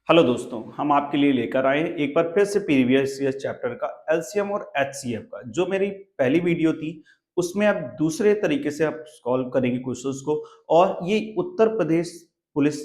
Hello दोस्तों, हम आपके लिए लेकर आए हैं एक बार फिर से प्रीवियस ईयर चैप्टर का एलसीएम और एचसीएफ का। जो मेरी पहली वीडियो थी उसमें आप दूसरे तरीके से आप सॉल्व करेंगे क्वेश्चंस को। और ये Uttar Pradesh police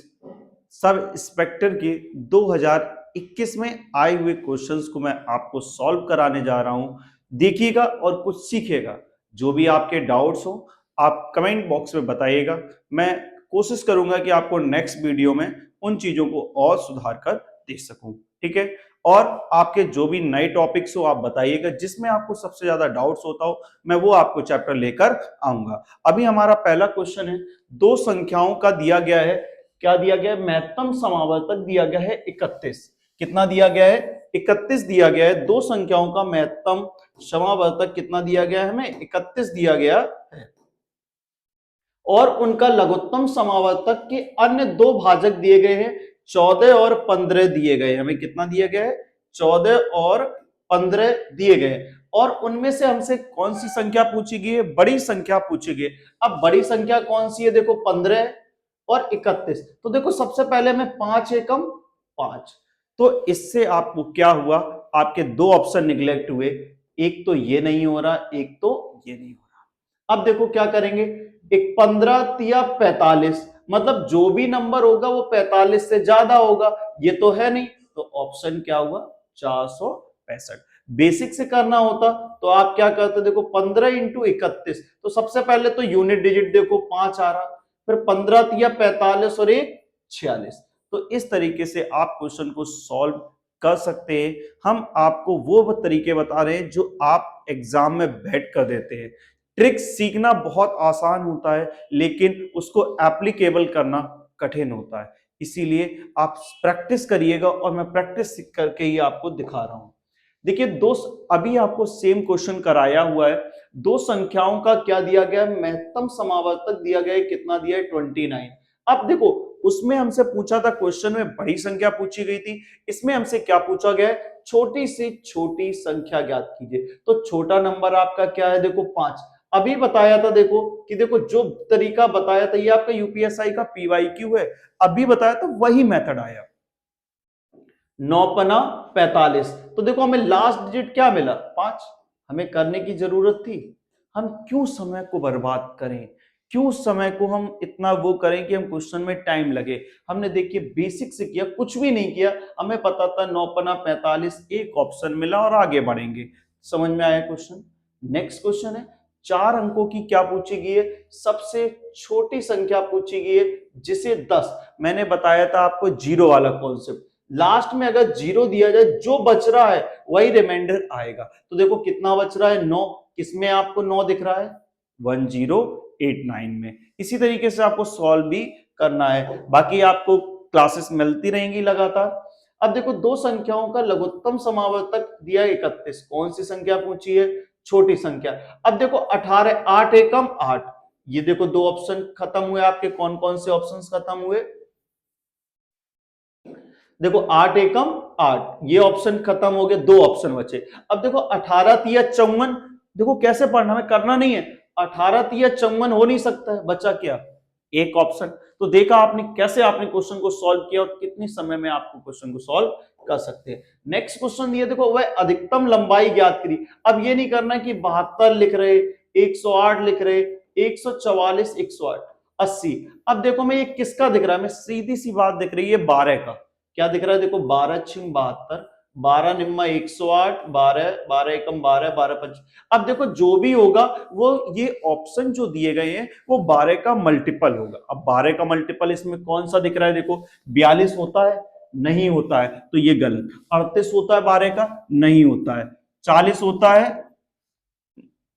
sub inspector के 2021 में आए हुए क्वेश्चंस को मैं आपको सॉल्व कराने जा रहा हूं। देखिएगा और कुछ सीखिएगा। जो भी आपके डाउट्स हो आप कमेंट बॉक्स में बताइएगा। मैं कोशिश करूंगा कि आपको नेक्स्ट वीडियो में उन चीजों को और सुधार कर दे सकूं। ठीक है। और आपके जो भी नए टॉपिक्स हो आप बताइएगा, जिसमें आपको सबसे ज्यादा डाउट्स होता हो मैं वो आपको चैप्टर लेकर आऊंगा। अभी हमारा पहला क्वेश्चन है, दो संख्याओं का दिया गया है। क्या दिया गया है? महत्तम समावर्तक दिया गया है 31। कितना दिया गया है? 31 दिया गया है। दो संख्याओं का महत्तम समावर्तक कितना दिया गया है? हमें 31 दिया गया है। और उनका लघुत्तम समावर्तक के अन्य दो भाजक दिए गए हैं, 14 और 15 दिए गए। हमें कितना दिया गया है? 14 और 15 दिए गए। और उनमें से हमसे कौन सी संख्या पूछी गई है? बड़ी संख्या पूछी गई। अब बड़ी संख्या कौन सी है? देखो 15 और 31। तो देखो सबसे पहले में 5 एकम 5। तो इससे आपको क्या हुआ? आपके दो ऑप्शन निगलेक्ट हुए। एक तो ये नहीं हो रहा, एक तो ये नहीं हो रहा। अब देखो क्या करेंगे, एक 15 तिया 45, मतलब जो भी नंबर होगा वो 45 से ज्यादा होगा। ये तो है नहीं, तो ऑप्शन क्या हुआ? 465। बेसिक से करना होता तो आप क्या करते? देखो 15 इंटू 31, तो सबसे पहले तो यूनिट डिजिट देखो 5 आ रहा, फिर 15 तिया 45 और एक 46। तो इस तरीके से आप क्वेश्चन को सॉल्व कर सकते हैं। हम आपको वो तरीके बता रहे हैं जो आप एग्जाम में बैठ कर देते हैं। ट्रिक सीखना बहुत आसान होता है, लेकिन उसको एप्लीकेबल करना कठिन होता है। इसीलिए आप प्रैक्टिस करिएगा और मैं प्रैक्टिस करके ही आपको दिखा रहा हूं। देखिए दोस्त, अभी आपको सेम क्वेश्चन कराया हुआ है। दो संख्याओं का क्या दिया गया है? महत्तम समावर्तक दिया गया है। कितना दिया है? 29। अब देखो, उसमें हमसे पूछा था, क्वेश्चन में बड़ी संख्या पूछी गई थी। इसमें हमसे क्या पूछा गया है? छोटी से छोटी संख्या ज्ञात कीजिए। तो छोटा नंबर आपका क्या है? देखो 5। अभी बताया था देखो कि देखो जो तरीका बताया था ये आपका यूपीएसआई का पीवाईक्यू है। अभी बताया था वही मेथड आया। 9 45। तो देखो हमें लास्ट डिजिट क्या मिला? 5। हमें करने की जरूरत थी। हम क्यों समय को बर्बाद करें? क्यों समय को हम इतना वो करें कि हम क्वेश्चन में टाइम लगे? हमने देखिए बेसिक से किया, कुछ भी नहीं किया। हमें पता था 9 45, एक ऑप्शन मिला और आगे बढ़ेंगे। समझ में आया क्वेश्चन? नेक्स्ट क्वेश्चन है, 4 अंकों की क्या पूछी गई है? सबसे छोटी संख्या पूछी गई है, जिसे 10। मैंने बताया था आपको जीरो वाला कॉन्सेप्ट। लास्ट में अगर जीरो दिया जाए, जो बच रहा है वही रिमाइंडर आएगा। तो देखो कितना बच रहा है? 9। किसमें आपको 9 दिख रहा है? 1089 में। इसी तरीके से आपको सॉल्व भी करना है। बाकी आपको क्लासेस मिलती रहेंगी लगातार। अब देखो दो संख्याओं का लघुत्तम समावर्तक दिया 31। कौन सी संख्या पूछी है? छोटी संख्या। अब देखो 18, 8 एकम 8। ये देखो दो ऑप्शन खत्म हुए आपके। कौन कौन से ऑप्शंस खत्म हुए? देखो 8 एकम 8, ये ऑप्शन खत्म हो गए, दो ऑप्शन बचे। अब देखो 18 तिया 54। देखो कैसे पढ़ना, हमें करना नहीं है। 18 तिया 54 हो नहीं सकता है, बचा क्या? एक ऑप्शन। तो देखा आपने कैसे आपने क्वेश्चन को सॉल्व किया और कितने समय में आपको क्वेश्चन को सॉल्व कर सकते हैं। नेक्स्ट क्वेश्चन ये देखो, वह अधिकतम लंबाई ज्ञात करी। अब ये नहीं करना कि 72 लिख रहे, 108 लिख रहे, 144, 108, 80। अब देखो मैं ये किसका दिख रहा है? मैं सीधी सी बात दिख रही है 12 का। क्या दिख रहा है? देखो 12 छिंग 72, 12 निम्मा 108, 12 12 एकम 12, 12 पंच। अब देखो जो भी होगा वो ये ऑप्शन जो दिए गए हैं वो 12 का मल्टीपल होगा। अब 12 का मल्टीपल इसमें कौन सा दिख रहा है? देखो 42 होता है? नहीं होता है, तो ये गलत। 38 होता है 12 का? नहीं होता है। 40 होता है?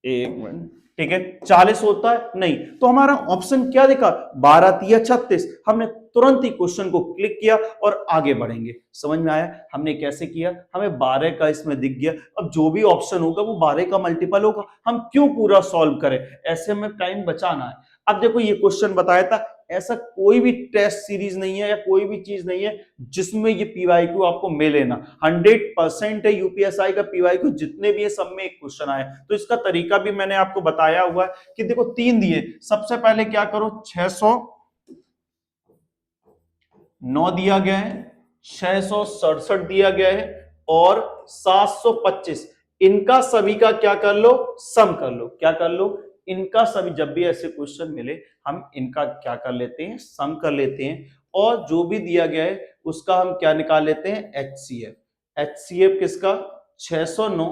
एक मिनट, ठीक है। 40 होता है? नहीं। तो हमारा ऑप्शन क्या दिखा? 12 तिया 36। हमने तुरंत ही क्वेश्चन को क्लिक किया और आगे बढ़ेंगे। समझ में आया हमने कैसे किया? हमें 12 का इसमें दिख गया। अब जो भी ऑप्शन होगा वो 12 का मल्टीपल होगा। हम क्यों पूरा सॉल्व करें? ऐसे में टाइम बचाना है। अब देखो ये क्वेश्चन बताया था, ऐसा कोई भी टेस्ट सीरीज नहीं है या कोई भी चीज नहीं है जिसमें ये पीवाईक्यू आपको मिले ना। 100% है यूपीएसआई का पीवाईक्यू, जितने भी है सब में एक क्वेश्चन आया। तो इसका तरीका भी मैंने आपको बताया हुआ है कि देखो 3 दिए। सबसे पहले क्या करो, 609 दिया गया है, 667 दिया गया है और 725, इनका सभी का क्या कर लो, सम कर लो। क्या कर लो, इनका सभी, जब भी ऐसे क्वेश्चन मिले हम इनका क्या कर लेते हैं, सम कर लेते हैं, और जो भी दिया गया है उसका हम क्या निकाल लेते हैं, एचसीएफ। एचसीएफ किसका, 609,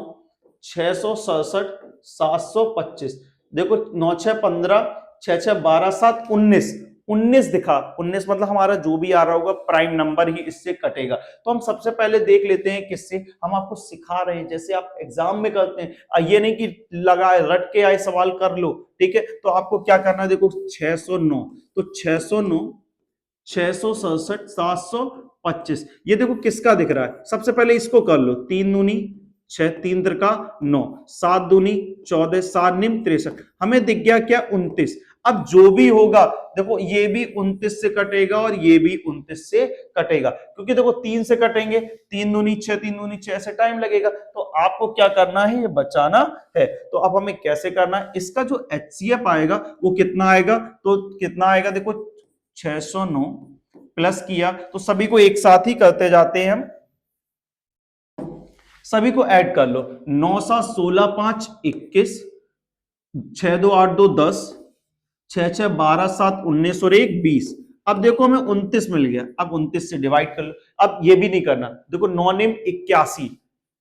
667, 725। देखो 9 6 15, 6 6 12 7 19, 19 दिखा, 19 मतलब हमारा जो भी आ रहा होगा प्राइम नंबर ही इससे कटेगा। तो हम सबसे पहले देख लेते हैं किससे, हम आपको सिखा रहे हैं जैसे आप एग्जाम में करते हैं, ये नहीं कि लगाए रट के आए सवाल कर लो, ठीक है। तो आपको क्या करना है, देखो 609, तो 609, 667, 725, ये देखो किसका दिख रहा है, सबसे पहले इसको कर लो, 3 दूनी 6, 3 त्रिका 9, 7 दूनी 14, 7 निम 63, हमें दिख गया क्या, 29। अब जो भी होगा देखो ये भी 29 से कटेगा और ये भी 29 से कटेगा, क्योंकि देखो 3 से कटेंगे, 3 दूनी 6, 3 दूनी 6 से टाइम लगेगा, तो आपको क्या करना है, ये बचाना है। तो अब हमें कैसे करना है, इसका जो एचसीएफ आएगा वो कितना आएगा, तो कितना आएगा, देखो 609 प्लस किया, तो सभी को एक साथ ही करते जाते हैं हम, सभी को ऐड कर लो, 9 7 16 5 21, 6 2 8 2 10, 6 6 12 7 19 और 1 20। अब देखो हमें 29 मिल गया, अब 29 से डिवाइड कर लो। अब ये भी नहीं करना, देखो 9 निम 81,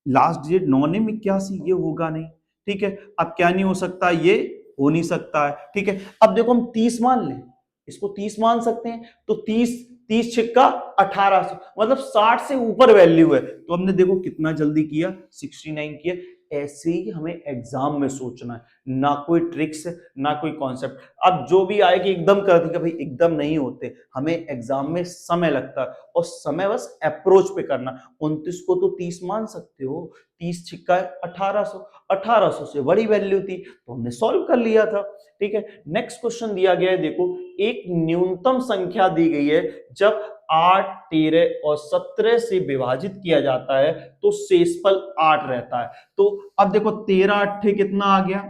लास्ट डिजिट 9 निम 81, ये होगा नहीं, ठीक है। अब क्या नहीं हो सकता, ये हो नहीं सकता है, ठीक है। अब देखो हम 30 मान लें, इसको 30 मान सकते हैं, तो 30, 30 छिक्का 1800, मतलब 60 से ऊपर वैल्यू है, तो हमने देखो कितना जल्दी किया, 69 किया। ऐसे ही हमें एग्जाम में सोचना है, ना कोई ट्रिक्स ना कोई कॉन्सेप्ट। अब जो भी आए कि एकदम कर देंगे, भाई एकदम नहीं होते, हमें एग्जाम में समय लगता है, और समय बस अप्रोच पे करना। 29 को तो 30 मान सकते हो, 30 छिक्का 1800, 1800 से बड़ी वैल्यू थी तो हमने सॉल्व कर लिया था, ठीक है। नेक्स्ट क्वेश्चन दिया गया है, देखो एक न्यूनतम संख्या दी गई है, जब 8 13 और 17 से विभाजित किया जाता है तो शेषफल 8 रहता है। तो अब देखो 13 8 कितना आ गया,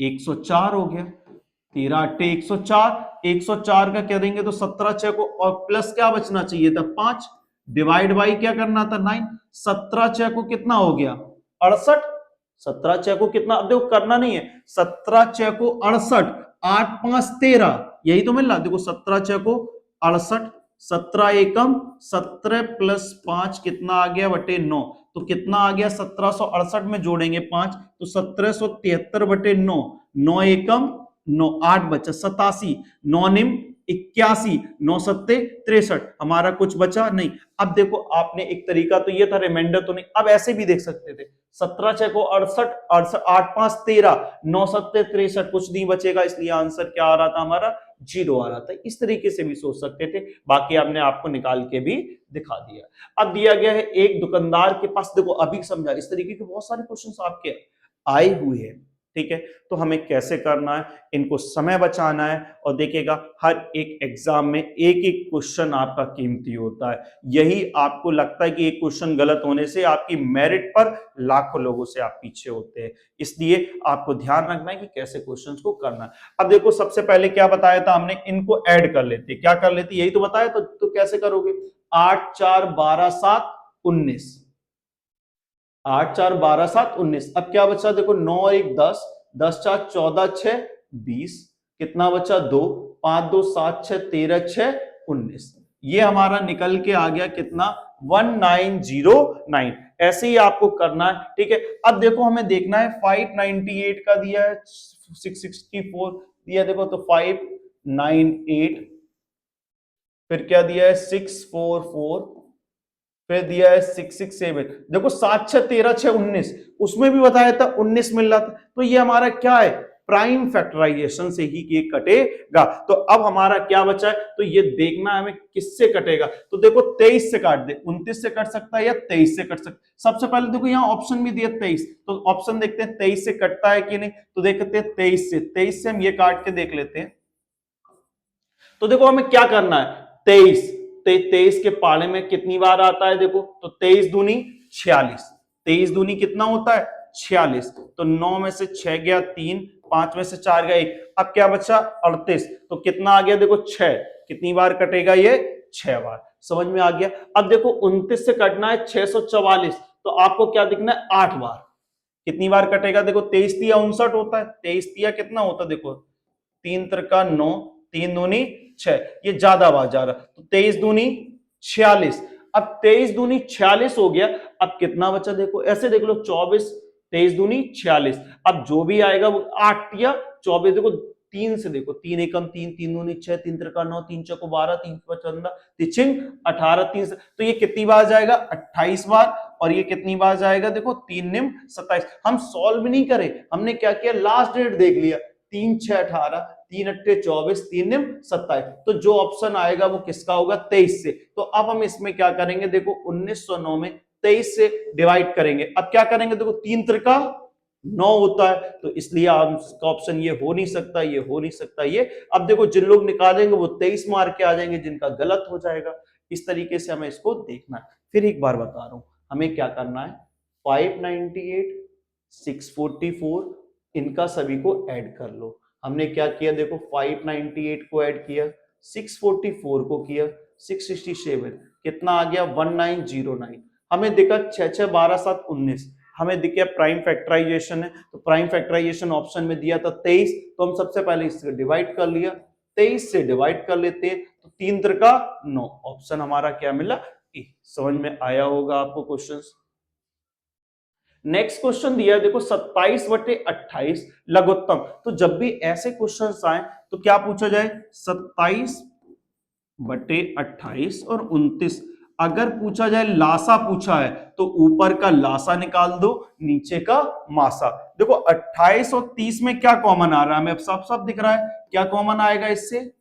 104 हो गया, 13 8 104, 104 का क्या देंगे तो 17 6 को, और प्लस क्या बचना चाहिए था 5, डिवाइड बाई क्या करना था 9, 17 6 को कितना हो गया 68, 17 6 को कितना, अब देखो करना नहीं है, 17 6 को 68, 8 5 13, यही तो मिल रहा, देखो 17 6 को 68, 17 एकम 17 प्लस 5 कितना आ गया बटे 9, तो कितना आ गया 1768 में जोड़ेंगे 5 तो 1773 बटे 9, 9 एकम 9, 8 बचा 87, 9 निम 81, 9 सत्ते 63, हमारा कुछ बचा नहीं। अब देखो आपने एक तरीका तो ये था, रिमाइंडर तो नहीं, अब ऐसे भी देख सकते थे, 17 6 को 68, 8 5 13, 9 सत्ते 63, कुछ नहीं बचेगा, इसलिए आंसर क्या आ रहा था हमारा, 0 आ रहा था। इस तरीके से भी सोच सकते थे, बाकी आपने आपको निकाल के भी दिखा दिया। अब दिया गया है एक दुकानदार के पास, देखो अभी समझा, इस तरीके के बहुत सारे क्वेश्चंस आपके आए हुए हैं, ठीक है। तो हमें कैसे करना है, इनको समय बचाना है, और देखिएगा हर एक एग्जाम में एक एक क्वेश्चन आपका कीमती होता है। यही आपको लगता है कि एक क्वेश्चन गलत होने से आपकी मेरिट पर लाखों लोगों से आप पीछे होते हैं, इसलिए आपको ध्यान रखना है कि कैसे क्वेश्चंस को करना है। अब देखो सबसे पहले क्या बताया था हमने, इनको ऐड कर लेते, क्या कर लेते, यही तो बताया, तो कैसे करोगे, 8 4 12 7 19, 8 4 12 7 19, अब क्या बचा देखो 9 1 10, 10 4 14 6 20, कितना बचा 2, 5 2 7 6 13 6 19, ये हमारा निकल के आ गया कितना 1909। ऐसे ही आपको करना है, ठीक है। अब देखो हमें देखना है 598 का दिया है, 664 दिया, देखो तो 598, फिर क्या दिया है 644, फिर दिया है 667, देखो 7 6 13 6 19, उसमें भी बताया था 19 मिल रहा था, तो ये हमारा क्या है, प्राइम फैक्टराइजेशन से ही ये कटेगा। तो अब हमारा क्या बचा है, तो ये देखना है हमें किससे कटेगा, तो देखो 23 से काट दे, 29 से कट सकता है या 23 से कट सकता है। सबसे पहले देखो यहाँ ऑप्शन भी दिया 23, तो ऑप्शन देखते हैं 23 से कटता है कि नहीं, तो देखते हैं 23 से हम ये काट के देख लेते हैं। तो देखो हमें क्या करना है, 23 के पाले में कितनी बार आता है, देखो तो 23 दूनी 46, 23 दूनी कितना होता है 46, तो 9 में से 6 गया 3, 5 में से 4 गया 1, अब क्या बचा 38, तो कितना आ गया देखो 6, कितनी बार कटेगा ये 6 बार। समझ में आ गया? अब देखो 29 से कटना है 644, तो आपको क्या दिखना है 8 बार। कितनी बार कटेगा? देखो 23 तिया 59 होता है, 23 तिया कितना होता है? देखो 3 त्रिका 9, 3 दूनी 6, ये ज्यादा बार जा रहा, तो 23 दूनी 46। अब 23 दूनी 46 हो गया। अब कितना बचा? देखो ऐसे देख लो 24, 23 दूनी 46। अब जो भी आएगा वो 8 या 24। देखो 3 से देखो, 3 एकम 3, 3 दूनी 6, 3 त्रिका 9, 3 चौको 12, 3 15, तिचिंग 18, 3 से तो ये कितनी बार जाएगा? 28 बार। और ये कितनी बार जाएगा? देखो 3 निम 27। हम सॉल्व नहीं करे, हमने क्या किया? लास्ट डेट देख लिया, 3 6 18, 3 अट्ठे 24, 3 निम 27। तो जो ऑप्शन आएगा वो किसका होगा? 23 से। तो अब हम इसमें क्या करेंगे? देखो 1909 में 23 से डिवाइड करेंगे। अब क्या करेंगे? देखो 3 त्रिका 9 होता है, तो इसलिए आपका ऑप्शन ये हो नहीं सकता, ये हो नहीं सकता, ये। अब देखो जिन लोग निकालेंगे वो 23 मार्क के आ जाएंगे, जिनका गलत हो जाएगा। इस तरीके से हमें इसको देखना है। फिर एक बार बता रहा हूं, हमें क्या करना है? 598, 644, इनका सभी को ऐड कर लो। हमने क्या किया? देखो 598 को ऐड किया, 644 को किया, 667, कितना आ गया? 1909। हमें देखा 6 6 12 7 19। हमें दिखे प्राइम फैक्टराइजेशन है, तो प्राइम फैक्टराइजेशन ऑप्शन में दिया था 23, तो हम सबसे पहले इससे डिवाइड कर लिया, 23 से डिवाइड कर लेते हैं, तो 3 त्रिका 9। ऑप्शन हमारा क्या मिला? ए। समझ में आया होगा आपको क्वेश्चंस। नेक्स्ट क्वेश्चन दिया है, देखो 27/28 लघुत्तम। तो जब भी ऐसे क्वेश्चंस आए तो क्या पूछा जाए? 27/28 और 29। अगर पूछा जाए लासा पूछा है तो ऊपर का लासा निकाल दो, नीचे का मासा। देखो 28 और 30 में क्या कॉमन आ रहा है? हमें अब सब सब दिख रहा है। क्या कॉमन आएगा इससे?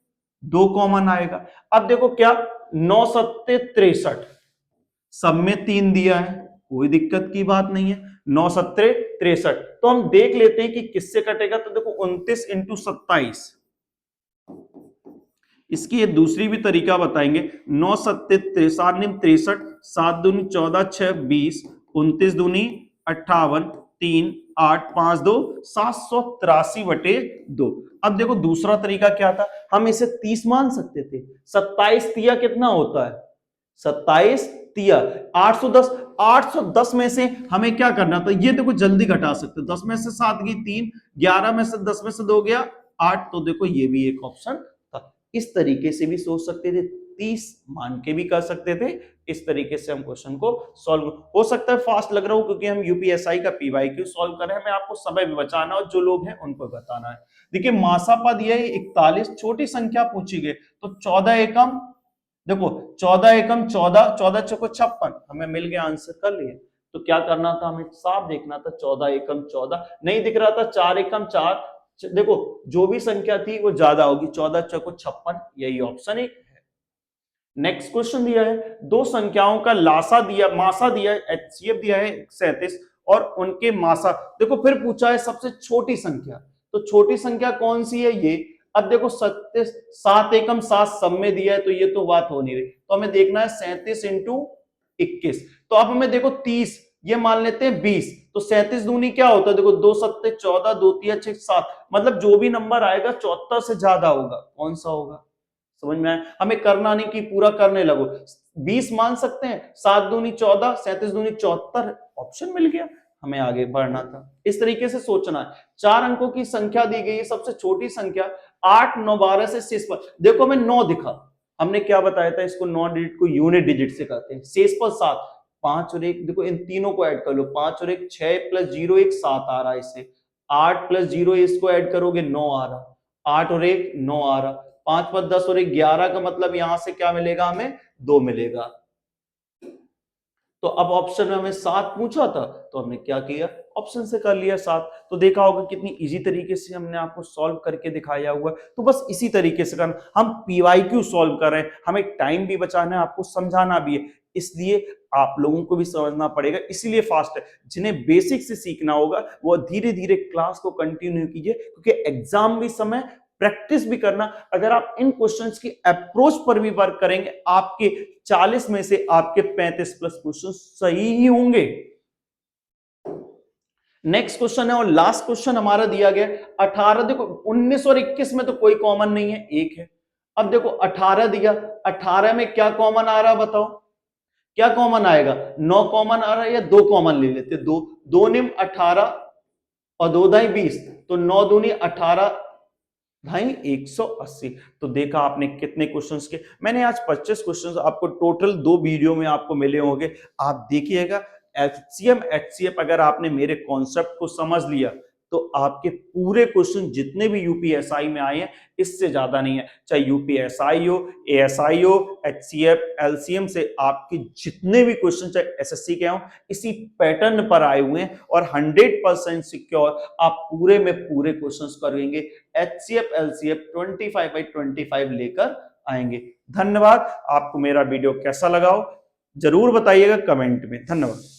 2 कॉमन आएगा। अब देखो क्या, 9 सत्ते 63, सब में 3 दिया है, कोई दिक्कत की बात नहीं है। 9 सत्ते 63, तो हम देख लेते हैं कि किससे कटेगा। तो देखो 29 इंटू 27, इसकी ये दूसरी भी तरीका बताएंगे। 9 सत्ते 63, 7 दूनी 14, 6 20, 29 दूनी 58, 3 8 5 2 783/2। अब देखो दूसरा तरीका क्या था? हम इसे 30 मान सकते थे। 27 तिया कितना होता है? 27 तिया 810। 810 में से हमें क्या करना था? ये देखो जल्दी घटा सकते, 10 में से 7 गई 3, 11 में से 10 में से 2 गया 8। तो देखो ये भी एक ऑप्शन था। इस तरीके से भी सोच सकते थे, 30 मान के भी कर सकते थे। इस तरीके से हम क्वेश्चन को सॉल्व, हो सकता है फास्ट लग रहा हो क्योंकि हम यूपीएसआई का पीवाईक्यू सॉल्व कर रहे हैं, हमें आपको समय भी बचाना और जो लोग हैं उनको बताना है। देखिए मासा पद ये 41, छोटी संख्या पूछी गई, तो 14 एकम, देखो 14 एकम 14, 14 चौको 56, हमें मिल गया आंसर, कर लिए। तो क्या करना था? हमें साफ देखना था, 14 एकम 14 नहीं दिख रहा था, 4 एकम 4। देखो जो भी संख्या थी वो ज्यादा होगी, 14 चौको 56, यही ऑप्शन एक है। नेक्स्ट क्वेश्चन दिया है, दो संख्याओं का लासा दिया, मासा दिया है, एचसीएफ दिया है 37 और उनके मासा। देखो फिर पूछा है सबसे छोटी संख्या, तो छोटी संख्या कौन सी है? ये। अब देखो 7 एकम 7 सब में दिया है, तो ये तो बात हो नहीं रही, तो हमें देखना है 37 इंटू 21। तो अब हमें देखो 30, ये मान लेते हैं 20, तो 37 दूनी क्या होता है? देखो 2 सत्ते 14, 2 तिया 6 7, मतलब जो भी नंबर आएगा 74 से ज्यादा होगा, कौन सा होगा? समझ में आया? हमें करना नहीं कि पूरा करने लगो, 20 मान सकते हैं, 7 दूनी 14, 37 दूनी 74, ऑप्शन मिल गया, हमें आगे बढ़ना था। इस तरीके से सोचना है। 4 अंकों की संख्या दी गई है, सबसे छोटी संख्या 8 9 12 से शेष पर, देखो हमें 9 दिखा, हमने क्या बताया था? इसको 9 डिजिट को यूनिट डिजिट से करते हैं। शेष पर 7, 5 और 1, देखो इन तीनों को ऐड कर लो, 5 और 1 6 प्लस 0 1 7 आ रहा है इससे, 8 प्लस 0 इसको ऐड करोगे 9 आ रहा, 8 और 1 9 आ रहा, 5 पर 10 और 1 11 का मतलब यहां से क्या मिलेगा? हमें 2 मिलेगा। तो अब ऑप्शन में हमें 7 पूछा था, तो हमने क्या किया? ऑप्शन से कर लिया 7। तो देखा होगा कितनी इजी तरीके से हमने आपको सॉल्व करके दिखाया हुआ। तो बस इसी तरीके से करना, हम पीवाईक्यू सॉल्व कर रहे हैं, हमें टाइम भी बचाना है, आपको समझाना भी है, इसलिए आप लोगों को भी समझना पड़ेगा, इसीलिए फास्ट है। जिन्हें बेसिक से सीखना होगा वो धीरे धीरे क्लास को कंटिन्यू कीजिए, क्योंकि एग्जाम भी समय, प्रैक्टिस भी करना। अगर आप इन क्वेश्चंस की अप्रोच पर भी वर्क करेंगे, आपके 40 में से आपके 35 प्लस क्वेश्चन सही ही होंगे। नेक्स्ट क्वेश्चन है और लास्ट क्वेश्चन हमारा दिया गया 18। देखो 19 और 21 में तो कोई कॉमन नहीं है, एक है। अब देखो 18 दिया, 18 में क्या कॉमन आ रहा बताओ, क्या कॉमन आएगा, 9 कॉमन आ रहा है या 2 कॉमन ले लेते, दो, 2 निम 18 और 2 दाई 20, तो 9 दूनी 18 भाई 180। तो देखा आपने कितने क्वेश्चंस के, मैंने आज 25 क्वेश्चंस आपको टोटल 2 वीडियो में आपको मिले होंगे। आप देखिएगा एचसीएम एचसीएफ अगर आपने मेरे कॉन्सेप्ट को समझ लिया तो आपके पूरे क्वेश्चन जितने भी यूपीएसआई में आए हैं इससे ज्यादा नहीं है, चाहे यूपीएसआई हो, एएसआई हो, एचसीएफ एलसीएम से आपके जितने भी क्वेश्चन चाहे एसएससी के हो इसी पैटर्न पर आए हुए हैं और 100% सिक्योर आप पूरे में पूरे क्वेश्चंस करेंगे। एचसीएफ एलसीएफ 25/25 लेकर आएंगे। धन्यवाद। आपको मेरा वीडियो कैसा लगा हो जरूर बताइएगा कमेंट में। धन्यवाद।